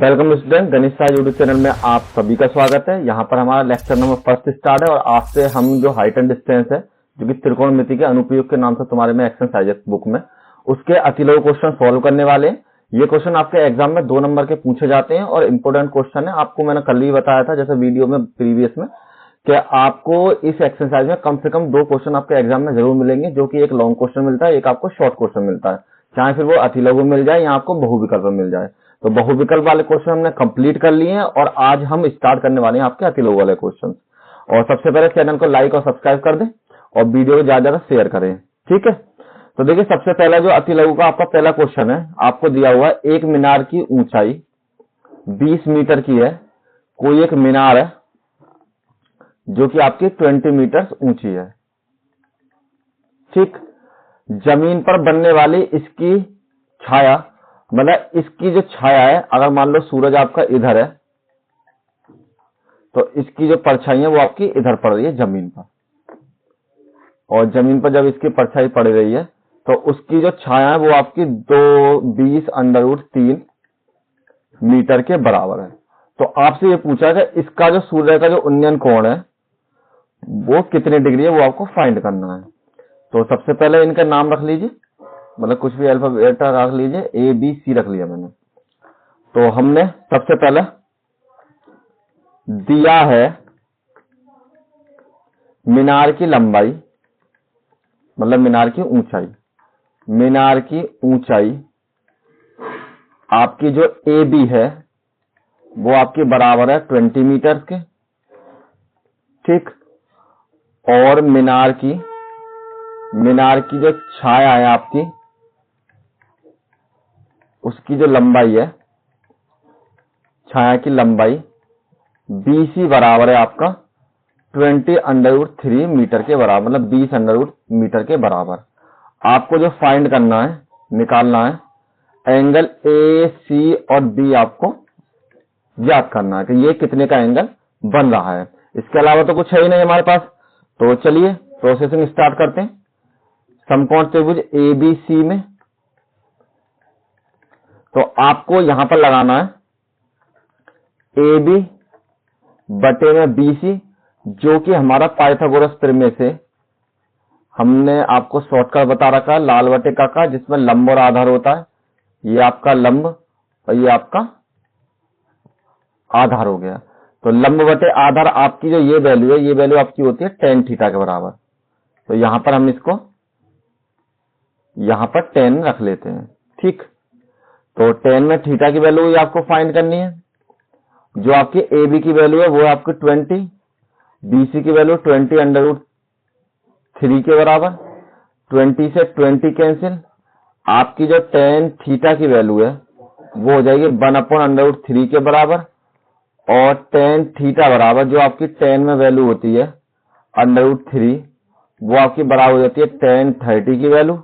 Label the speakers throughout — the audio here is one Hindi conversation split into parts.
Speaker 1: Welcome student, Ganesh Sah YouTube channel में आप सभी का स्वागत है। यहाँ पर हमारा लेक्चर नंबर फर्स्ट स्टार्ट है और आज से हम जो हाइट एंड डिस्टेंस है जो कि त्रिकोणमिति के अनुप्रयोग के नाम से तुम्हारे में एक्सरसाइज बुक में उसके अतिलघु क्वेश्चन सॉल्व करने वाले हैं। ये क्वेश्चन आपके एग्जाम में 2 नंबर के पूछे जाते हैं और इम्पोर्टेंट क्वेश्चन है। आपको मैंने कल ही बताया था जैसे वीडियो में प्रीवियस में कि आपको इस एक्सरसाइज में कम से कम 2 क्वेश्चन आपके एग्जाम में जरूर मिलेंगे, जो कि एक लॉन्ग क्वेश्चन मिलता है, एक आपको शॉर्ट क्वेश्चन मिलता है, चाहे फिर वो अतिलघु मिल जाए या आपको बहुविकल्प मिल जाए। तो बहुविकल्प वाले क्वेश्चन हमने कंप्लीट कर लिए हैं और आज हम स्टार्ट करने वाले हैं आपके अतिलघु वाले क्वेश्चन। और सबसे पहले चैनल को लाइक और सब्सक्राइब कर दें और वीडियो को ज्यादा शेयर करें, ठीक है। तो देखिए, सबसे पहला जो अतिलघु का आपका पहला क्वेश्चन है, आपको दिया हुआ है एक मीनार की ऊंचाई 20 मीटर की है। कोई एक मीनार है जो कि आपकी 20 मीटर ऊंची है, ठीक। जमीन पर बनने वाली इसकी छाया, मतलब इसकी जो छाया है, अगर मान लो सूरज आपका इधर है तो इसकी जो परछाई है वो आपकी इधर पड़ रही है जमीन पर, और जमीन पर जब इसकी परछाई पड़ रही है तो उसकी जो छाया है वो आपकी 20√3 मीटर के बराबर है। तो आपसे ये पूछा कि इसका जो सूर्य का जो उन्नयन कोण है वो कितने डिग्री है, वो आपको फाइंड करना है। तो सबसे पहले इनका नाम रख लीजिए, मतलब कुछ भी अल्फाबेट रख लीजिए, ए बी सी रख लिया मैंने। तो हमने सबसे पहले दिया है मीनार की लंबाई, मतलब मीनार की ऊंचाई। मीनार की ऊंचाई आपकी जो ए बी है वो आपकी बराबर है 20 मीटर के, ठीक। और मीनार की जो छाया है आपकी, उसकी जो लंबाई है, छाया की लंबाई BC बराबर है आपका 20√3 मीटर के बराबर, मतलब 20 मीटर के बराबर। आपको जो फाइंड करना है, निकालना है, एंगल AC और B आपको ज्ञात करना है कि ये कितने का एंगल बन रहा है। इसके अलावा तो कुछ है ही नहीं हमारे पास। तो चलिए प्रोसेसिंग स्टार्ट करते हैं। समकोण त्रिभुज ABC में तो आपको यहां पर लगाना है AB बटे में BC, जो कि हमारा पाइथागोरस प्रमेय से हमने आपको शॉर्टकट बता रखा है, लाल बटे का, जिसमें लंब और आधार होता है। ये आपका लंब और ये आपका आधार हो गया। तो लंब बटे आधार आपकी जो ये वैल्यू है, ये वैल्यू आपकी होती है tan थीटा के बराबर। तो यहां पर हम इसको यहां पर tan रख लेते हैं, ठीक। तो tan में थीटा की वैल्यू आपको फाइंड करनी है। जो आपकी AB की वैल्यू है वो है आपकी 20, BC की वैल्यू 20√3 के बराबर। 20 से 20 कैंसिल, आपकी जो tan थीटा की वैल्यू है वो हो जाएगी 1/√3 के बराबर। और tan थीटा बराबर जो आपकी tan में वैल्यू होती है √3, वो आपकी बराबर हो जाती है tan 30 की वैल्यू।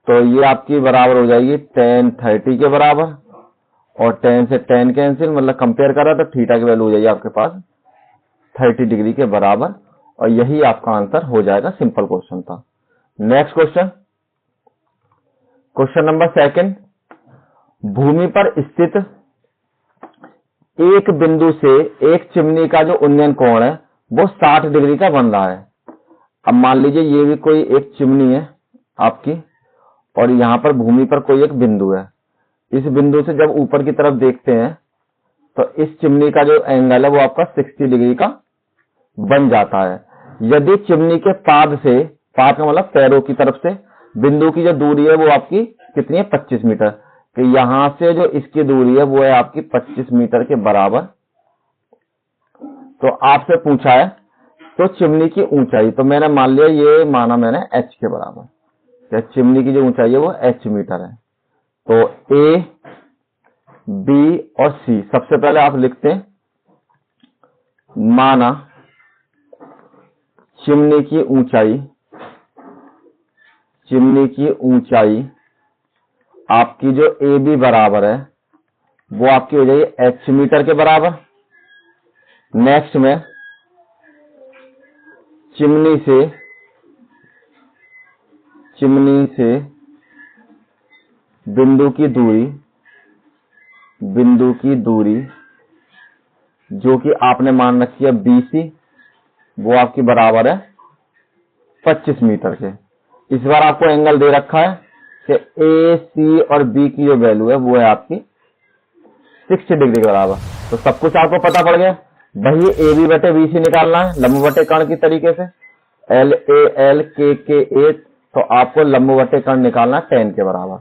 Speaker 1: तो ये आपकी बराबर हो जाएगी tan 30 के बराबर, और tan से tan कैंसिल, मतलब कंपेयर करा तो थीटा की वैल्यू हो जाएगी आपके पास 30 डिग्री के बराबर। और यही आपका आंसर हो जाएगा। सिंपल क्वेश्चन था। Next question, question number 2। भूमि पर स्थित एक बिंदु से एक चिमनी का जो उन्नयन कोण है वो 60 डिग्री का बन रहा है। अब मान लीजिए ये भी कोई एक चिमनी है आपकी, और यहां पर भूमि पर कोई एक बिंदु है। इस बिंदु से जब ऊपर की तरफ देखते हैं तो इस चिमनी का जो एंगल है वो आपका 60 डिग्री का बन जाता है। यदि चिमनी के पाद से, पाद का मतलब पैरों की तरफ से, बिंदु की जो दूरी है वो आपकी कितनी है, 25 मीटर। तो यहां से जो इसकी दूरी है वो है आपकी 25 मीटर के बराबर। तो आपसे पूछा है तो चिमनी की ऊंचाई, तो मैंने मान लिया, ये माना मैंने h के बराबर, चिमनी की जो ऊंचाई है वो h मीटर है। तो A, B और C, सबसे पहले आप लिखते हैं, माना चिमनी की ऊंचाई आपकी जो AB बराबर है वो आपकी हो जाएगी h मीटर के बराबर। नेक्स्ट में चिमनी से बिंदु की दूरी बिंदु की दूरी जो कि आपने मान रखी है BC, वो आपकी बराबर है 25 मीटर के। इस बार आपको एंगल दे रखा है कि AC और B की जो वैल्यू है वो है आपकी 60 डिग्री के बराबर। तो सब कुछ आपको पता पड़ गया। वही AB बटे BC निकालना है लंब बटे कर्ण की तरीके से, LAL KKA, तो आपको लंब बटे कर्ण निकालना है tan के बराबर।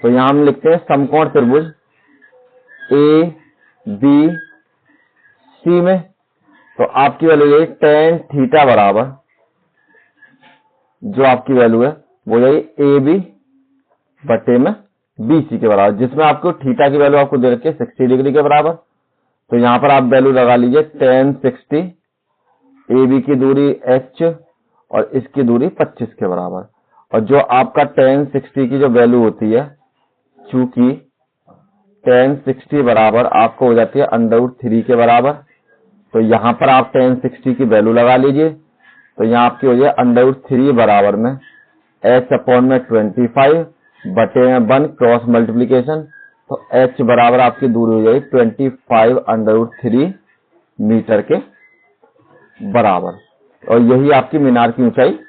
Speaker 1: तो यहां हम लिखते हैं समकोण त्रिभुज ABC में, तो आपकी वैल्यू यही tan थीटा बराबर, जो आपकी वैल्यू है वो यही AB बटे में BC के बराबर, जिसमें आपको थीटा की वैल्यू आपको दे रखी है 60 डिग्री के बराबर। तो यहां पर आप वैल्यू लगा लीजिए tan 60, AB की दूरी H और इसकी दूरी 25 के बराबर। और जो आपका tan 60 की जो वैल्यू होती है, चूंकि tan 60 बराबर आपको हो जाती है √3 के बराबर, तो यहां पर आप tan 60 की वैल्यू लगा लीजिए। तो यहां आपकी हो जाए √3 बराबर में H/25 बटे में 1 क्रॉस मल्टीप्लीकेशन, तो H बराबर आपकी दूरी हो जाएगी 25 √3 मीटर के बराबर, और यही आपकी मीनार की ऊंचाई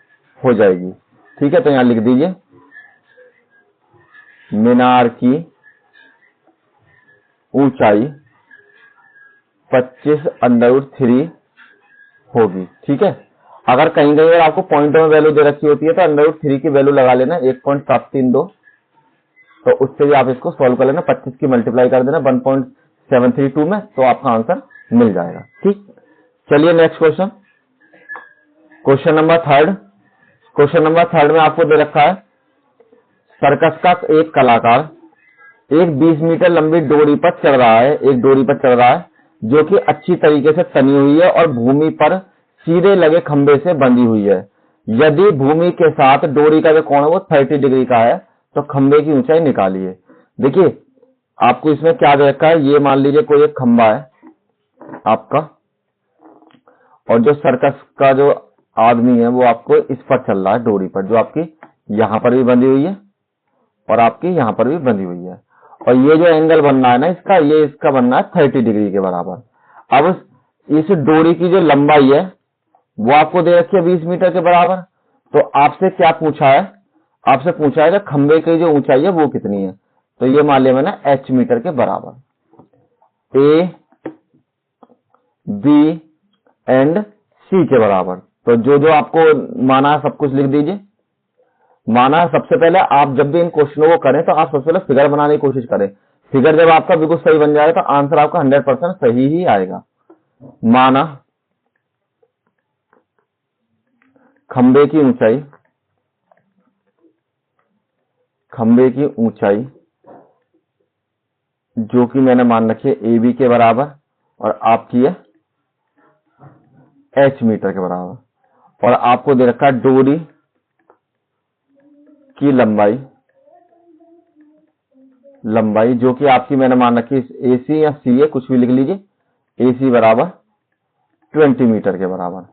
Speaker 1: हो जाएगी। ठीक है, तो यहां लिख दीजिए मीनार की ऊंचाई 25 √3 होगी। ठीक है, अगर कहीं कहीं अगर आपको पॉइंटों में वैल्यू दे रखी होती है तो √3 की वैल्यू लगा लेना 1.732, तो उससे भी आप इसको सॉल्व कर लेना, 25 की मल्टीप्लाई कर देना 1.732 में, तो आपका आंसर मिल जाएगा। ठीक, चलिए next question, question number 3। Question number 3 में आपको दे रखा है सर्कस का एक कलाकार एक 20 मीटर लंबी डोरी पर चढ़ रहा है, एक डोरी पर चढ़ रहा है जो कि अच्छी तरीके से तनी हुई है और भूमि पर सीधे लगे खंबे से बंधी हुई है। यदि भूमि के साथ डोरी का जो कोण है वो 30 डिग्री का है, तो खंबे की ऊंचाई निकालिए। देखिए आपको इसमें क्या दे रखा है, ये मान लीजिए कोई एक खंबा है आपका, और जो सर्कस का जो आदमी है वो आपको इस पर चल रहा है डोरी पर, जो आपकी यहां पर भी बंधी हुई है और आपकी यहां पर भी बंधी हुई है, और ये जो एंगल बनना है ना इसका, ये इसका बनना है 30 डिग्री के बराबर। अब इस डोरी की जो लंबाई है वो आपको दे रखी है 20 मीटर के बराबर। तो आपसे क्या पूछा है, आपसे पूछा है कि खंबे की जो ऊंचाई है वो कितनी है, तो ये मान लिया मैंने H मीटर के बराबर। A, B एंड C के बराबर। तो जो जो आपको माना है सब कुछ लिख दीजिए। माना सबसे पहले आप जब भी इन क्वेश्चनों को करें तो आप सबसे पहले फिगर बनाने की कोशिश करें। फिगर जब आपका बिल्कुल सही बन जाएगा तो आंसर आपका 100% सही ही आएगा। माना खंबे की ऊंचाई जो कि मैंने मान रखी है AB के बराबर और आपकी है H मीटर के बराबर, और आपको दे रखा है डोरी की लंबाई जो कि आपकी मैंने मान रखी है AC या C है, कुछ भी लिख लीजिए, AC बराबर 20 मीटर के बराबर।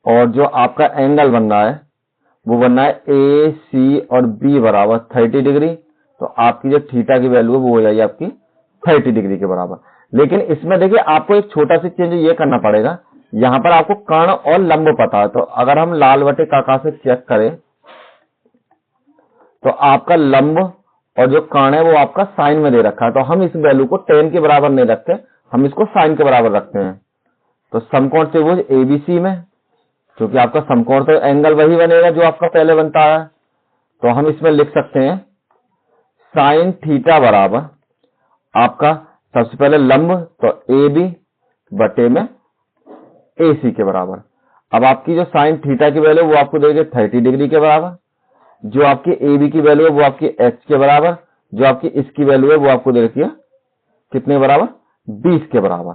Speaker 1: और जो आपका एंगल बन रहा है वो बनना है AC और B बराबर 30 डिग्री, तो आपकी जो थीटा की वैल्यू है वो हो जाएगी आपकी 30 डिग्री के बराबर। लेकिन इसमें देखिए आपको एक छोटा सा चेंज ये करना पड़ेगा, यहां पर आपको कर्ण और लंब पता है, तो अगर हम लाल बटे काका से चेक करें तो आपका लंब और जो कर्ण है वो आपका साइन में दे रखा है, तो हम इस वैल्यू को tan के बराबर नहीं रखते, हम इसको साइन के बराबर रखते हैं। तो समकोण त्रिभुज ABC में, क्योंकि आपका समकोण तो एंगल वही बनेगा जो आपका पहले बनता है, तो हम इसमें लिख सकते हैं साइन थीटा बराबर आपका सबसे पहले लंब तो AB बटे में AC के बराबर। अब आपकी जो साइन थीटा की वैल्यू वो आपको देगी 30 डिग्री के बराबर, जो आपकी AB की वैल्यू है वो आपकी H के बराबर, जो आपकी इसकी वैल्यू है वो आपको दे रखी है कितने बराबर 20 के बराबर।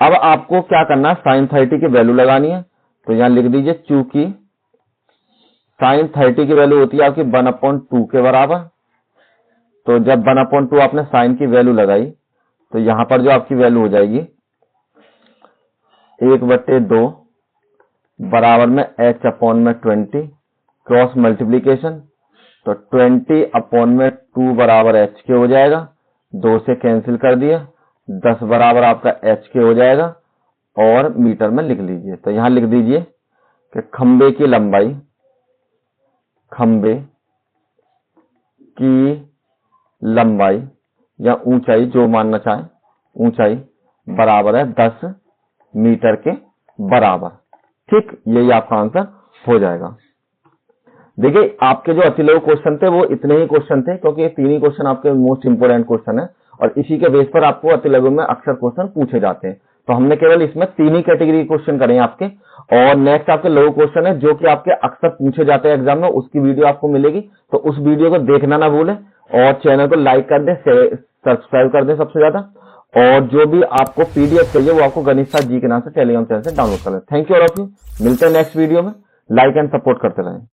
Speaker 1: अब आपको क्या करना है, साइन 30 की वैल्यू लगानी है, तो यहां लिख दीजिए चूंकि साइन 30 की वैल्यू होती है आपकी 1/2 के बराबर, तो जब 1/2 आपने साइन की वैल्यू लगाई तो यहां पर जो आपकी वैल्यू हो जाएगी 1/2 बराबर में H/20 क्रॉस मल्टीप्लीकेशन, तो 20/2 बराबर H के हो जाएगा, 2 से कैंसिल कर दिए, 10 बराबर आपका HK हो जाएगा और मीटर में लिख लीजिए। तो यहां लिख दीजिए कि खंबे की लंबाई या ऊंचाई, जो मानना चाहे, ऊंचाई बराबर है 10 मीटर के बराबर। ठीक, यही आपका आंसर हो जाएगा। देखिए, आपके जो अतिलघु क्वेश्चन थे वो इतने ही क्वेश्चन थे, क्योंकि ये 3 ही क्वेश्चन आपके मोस्ट इंपोर्टेंट क्वेश्चन है और इसी के बेस पर आपको अतिलघु में अक्सर क्वेश्चन पूछे जाते हैं। तो हमने केवल इसमें 3 ही कैटेगरी क्वेश्चन करे आपके, और नेक्स्ट आपके लघु क्वेश्चन है जो कि आपके अक्सर पूछे जाते हैं एग्जाम में, उसकी वीडियो आपको मिलेगी। तो उस वीडियो को देखना ना भूलें और चैनल को लाइक कर दें, सब्सक्राइब कर दें सबसे ज्यादा, और जो भी आपको पीडीएफ चाहिए वो आपको गणित साथ जी के नाम से टेलीग्राम चैनल से डाउनलोड कर लें। Thank you all of you. मिलते हैं नेक्स्ट वीडियो में। लाइक एंड सपोर्ट करते रहें।